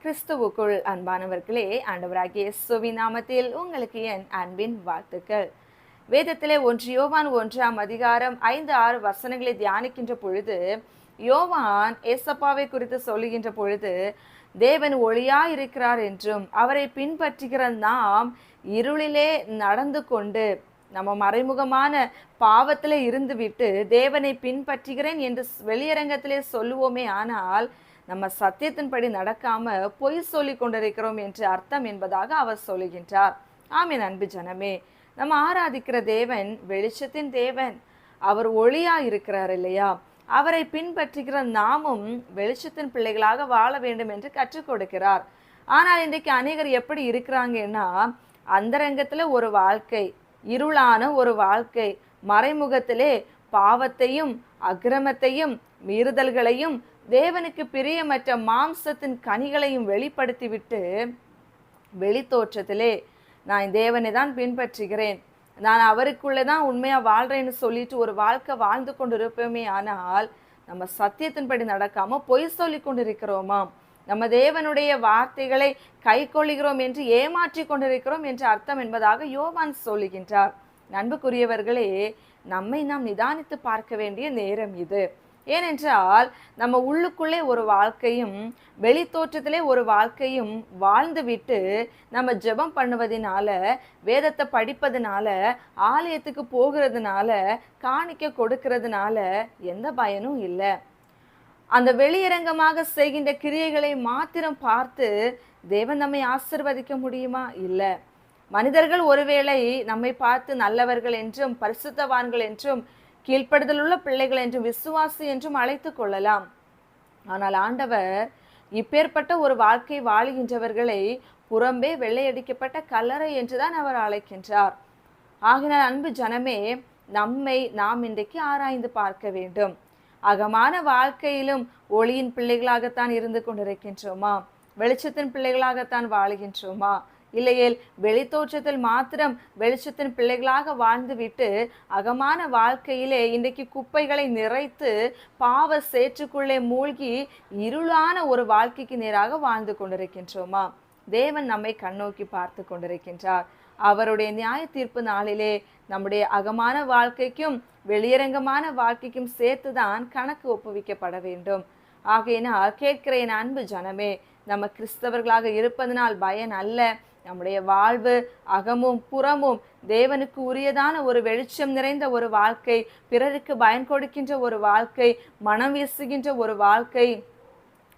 கிறிஸ்துவுக்குள் அன்பானவர்களே, ஆண்டவராகிய இயேசுவின் நாமத்தில் உங்களுக்கு என் அன்பின் வாழ்த்துக்கள். வேதத்திலே 1 யோவான் 1ஆம் அதிகாரம் 5-6 வசனங்களை தியானிக்கின்ற பொழுது, யோவான் ஏசப்பாவை குறித்து சொல்லுகின்ற பொழுது, தேவன் ஒளியாய் இருக்கிறார் என்றும் அவரை பின்பற்றுகிற நாம் இருளிலே நடந்து கொண்டு நம்ம மறைமுகமான பாவத்திலே இருந்துவிட்டு தேவனை பின்பற்றுகிறேன் என்று வெளியரங்கத்திலே சொல்லுவோமே, ஆனால் நம்ம சத்தியத்தின்படி நடக்காம பொய் சொல்லி கொண்டிருக்கிறோம் என்று அர்த்தம் என்பதாக அவர் சொல்லுகின்றார். ஆமென். அன்பு ஜனமே, நம்ம ஆராதிக்கிற தேவன் வெளிச்சத்தின் தேவன். அவர் ஒளியா இருக்கிறார் இல்லையா? அவரை பின்பற்றுகிற நாமும் வெளிச்சத்தின் பிள்ளைகளாக வாழ வேண்டும் என்று கற்றுக் கொடுக்கிறார். ஆனால் இன்றைக்கு அநேகர் எப்படி இருக்கிறாங்கன்னா, அந்தரங்கத்துல ஒரு வாழ்க்கை, இருளான ஒரு வாழ்க்கை, மறைமுகத்திலே பாவத்தையும் அக்கிரமத்தையும் மீறுதல்களையும் தேவனுக்கு பிரியமற்ற மாம்சத்தின் கனிகளையும் வெளிப்படுத்திவிட்டு வெளித்தோற்றத்திலே நான் தேவனை தான் பின்பற்றுகிறேன், நான் அவருக்குள்ளே தான் உண்மையாக வாழ்கிறேன்னு சொல்லிட்டு ஒரு வாழ்க்கை வாழ்ந்து கொண்டு இருப்போமே, ஆனால் நம்ம சத்தியத்தின்படி நடக்காம பொய் சொல்லி கொண்டிருக்கிறோமா? நம்ம தேவனுடைய வார்த்தைகளை கை கொள்ளுகிறோம் என்று ஏமாற்றி கொண்டிருக்கிறோம் என்று அர்த்தம் என்பதாக யோவான் சொல்லுகின்றார். அன்புக்குரியவர்களே, நம்மை நாம் நிதானித்து பார்க்க வேண்டிய நேரம் இது. ஏனென்றால் நம்ம உள்ளுக்குள்ளே ஒரு வாழ்க்கையும் வெளித்தோற்றத்திலே ஒரு வாழ்க்கையும் வாழ்ந்துவிட்டு நம்ம ஜெபம் பண்ணுவதனால, வேதத்தை படிப்பதனால, ஆலயத்துக்கு போகிறதுனால, காணிக்க கொடுக்கிறதுனால எந்த பயனும் இல்லை. அந்த வெளியரங்கமாக செய்கின்ற கிரியைகளை மாத்திரம் பார்த்து தேவன் நம்மை ஆசீர்வதிக்க முடியுமா? இல்லை. மனிதர்கள் ஒருவேளை நம்மை பார்த்து நல்லவர்கள் என்றும் பரிசுத்தவான்கள் என்றும் கீழ்ப்படுதலுள்ள பிள்ளைகள் என்றும் விசுவாசி என்றும் அழைத்து கொள்ளலாம். ஆனால் ஆண்டவர் இப்பேற்பட்ட ஒரு வாழ்க்கை வாழுகின்றவர்களை புறம்பே வெள்ளையடிக்கப்பட்ட கல்லறை என்றுதான் அவர் அழைக்கின்றார். ஆகினால் அன்பு ஜனமே, நம்மை நாம் இன்றைக்கு ஆராய்ந்து பார்க்க வேண்டும். அகமான வாழ்க்கையிலும் ஒளியின் பிள்ளைகளாகத்தான் இருந்து கொண்டிருக்கின்றோமா? வெளிச்சத்தின் பிள்ளைகளாகத்தான் வாழுகின்றோமா? இல்லையேல் வெளித்தோற்றத்தில் மாத்திரம் வெளிச்சத்தின் பிள்ளைகளாக வாழ்ந்துவிட்டு அகமான வாழ்க்கையிலே இன்றைக்கு குப்பைகளை நிறைத்து பாவ சேற்றுக்குள்ளே மூழ்கி இருளான ஒரு வாழ்க்கைக்கு நேராக வாழ்ந்து கொண்டிருக்கின்றோமா? தேவன் நம்மை கண்ணோக்கி பார்த்து கொண்டிருக்கின்றார். அவருடைய நியாய தீர்ப்பு நாளிலே நம்முடைய அகமான வாழ்க்கைக்கும் வெளியரங்கமான வாழ்க்கைக்கும் சேர்த்துதான் கணக்கு ஒப்புவிக்கப்பட வேண்டும். ஆகையினால் கேட்கிற என் அன்பு ஜனமே, நம்ம கிறிஸ்தவர்களாக இருப்பதனால் பயன் அல்ல. நம்முடைய வாழ்வு அகமும் புறமும் தேவனுக்கு உரியதான ஒரு வெளிச்சம் நிறைந்த ஒரு வாழ்க்கை, பிறருக்கு பயன் கொடுக்கின்ற ஒரு வாழ்க்கை, மனம் வீசுகின்ற ஒரு வாழ்க்கை,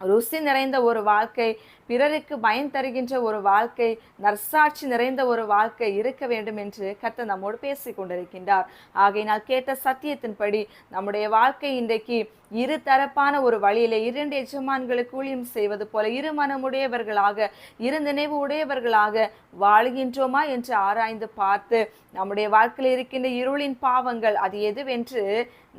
ருசி நிறைந்த ஒரு வாழ்க்கை, பிறருக்கு பயன் தருகின்ற ஒரு வாழ்க்கை, நற்சாட்சி நிறைந்த ஒரு வாழ்க்கை இருக்க வேண்டும் என்று கர்த்தர் நம்மோடு பேசி கொண்டிருக்கின்றார். ஆகையினால் கேட்ட சத்தியத்தின்படி நம்முடைய வாழ்க்கை இன்றைக்கு இரு தரப்பான ஒரு வழியிலே இரண்டு எஜமான்களுக்கு ஊழியம் செய்வது போல இரு மனமுடையவர்களாக இரு நினைவு உடையவர்களாக வாழ்கின்றோமா என்று ஆராய்ந்து பார்த்து நம்முடைய வாழ்க்கையில் இருக்கின்ற இருளின் பாவங்கள் அது எதுவென்று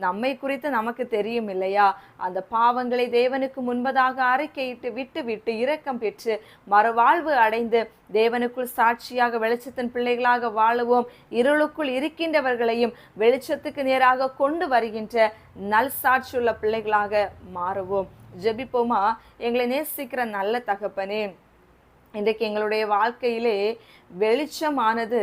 நம்மை குறித்து நமக்கு தெரியும் இல்லையா? அந்த பாவங்களை தேவனுக்கு முன்பதாக அறிக்கையிட்டு விட்டு விட்டு இரக்கம் பெற்று மறுவாழ்வு அடைந்து தேவனுக்குள் சாட்சியாக வெளிச்சத்தின் பிள்ளைகளாக வாழுவோம். இருளுக்குள் இருக்கின்றவர்களையும் வெளிச்சத்துக்கு நேராக கொண்டு வருகின்ற நல் சாட்சியுள்ள பிள்ளைகளாக மாறுவோம். ஜெபிப்போமா? எங்களை நேசிக்கிற நல்ல தகப்பனே, இன்றைக்கு எங்களுடைய வாழ்க்கையிலே வெளிச்சமானது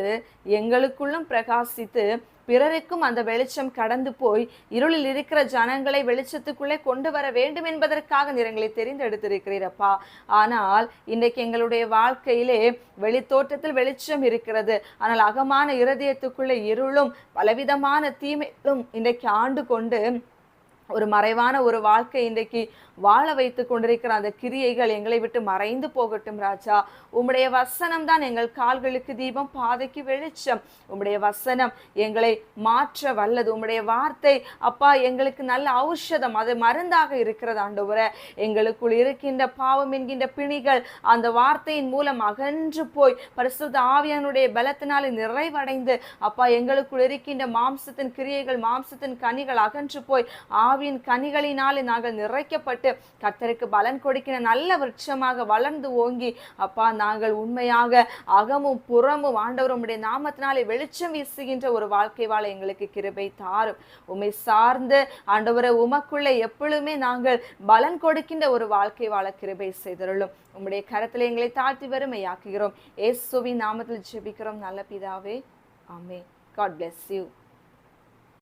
எங்களுக்குள்ளும் பிரகாசித்து பிறருக்கும் அந்த வெளிச்சம் கடந்து போய் இருளில் இருக்கிற ஜனங்களை வெளிச்சத்துக்குள்ளே கொண்டு வர வேண்டும் என்பதற்காக நிறங்களை தெரிந்தெடுத்திருக்கிறீரப்பா. ஆனால் இன்றைக்கு எங்களுடைய வாழ்க்கையிலே வெளித்தோட்டத்தில் வெளிச்சம் இருக்கிறது, ஆனால் அகமான இருதயத்துக்குள்ளே இருளும் பலவிதமான தீமைகளும் இன்றைக்கு ஆண்டு கொண்டு ஒரு மறைவான ஒரு வாழ்க்கை இன்றைக்கு வாழ வைத்து கொண்டிருக்கிற அந்த கிரியைகள் எங்களை விட்டு மறைந்து போகட்டும் ராஜா. உம்முடைய வசனம் தான் எங்கள் கால்களுக்கு தீபம், பாதைக்கு வெளிச்சம். உம்முடைய வசனம் எங்களை மாற்ற வல்லது. உம்முடைய வார்த்தை அப்பா எங்களுக்கு நல்ல ஔஷதம், அது மருந்தாக இருக்கிறது ஆண்டவரே. எங்களுக்குள் இருக்கின்ற பாவம் என்கின்ற பிணிகள் அந்த வார்த்தையின் மூலம் அகன்று போய் பரிசுத்த ஆவியானுடைய பலத்தினாலே நிறைவடைந்து அப்பா எங்களுக்குள் இருக்கின்ற மாம்சத்தின் கிரியைகள், மாம்சத்தின் கனிகள் அகன்று போய் ஆவியின் கனிகளினாலே நாங்கள் நிறைக்கப்பட்டு செயல்பட்டு கர்த்தருக்கு பலன் கொடுக்கிற நல்ல விருட்சமாக வளர்ந்து ஓங்கி அப்பா நாங்கள் உண்மையாக அகமும் புறமும் ஆண்டவர் உம்முடைய நாமத்தினாலே வெளிச்சம் வீசுகின்ற ஒரு வாழ்க்கை வாழ எங்களுக்கு கிருபை தாரும். உம்மை சார்ந்து ஆண்டவரை உமக்குள்ளே எப்பொழுதுமே நாங்கள் பலன் கொடுக்கின்ற ஒரு வாழ்க்கை வாழ கிருபை செய்தருளும். உம்முடைய கரத்தில் எங்களை தாழ்த்தி வறுமையாக்குகிறோம். இயேசுவின் நாமத்தில் ஜெபிக்கிறோம் நல்ல பிதாவே, ஆமென். God bless you.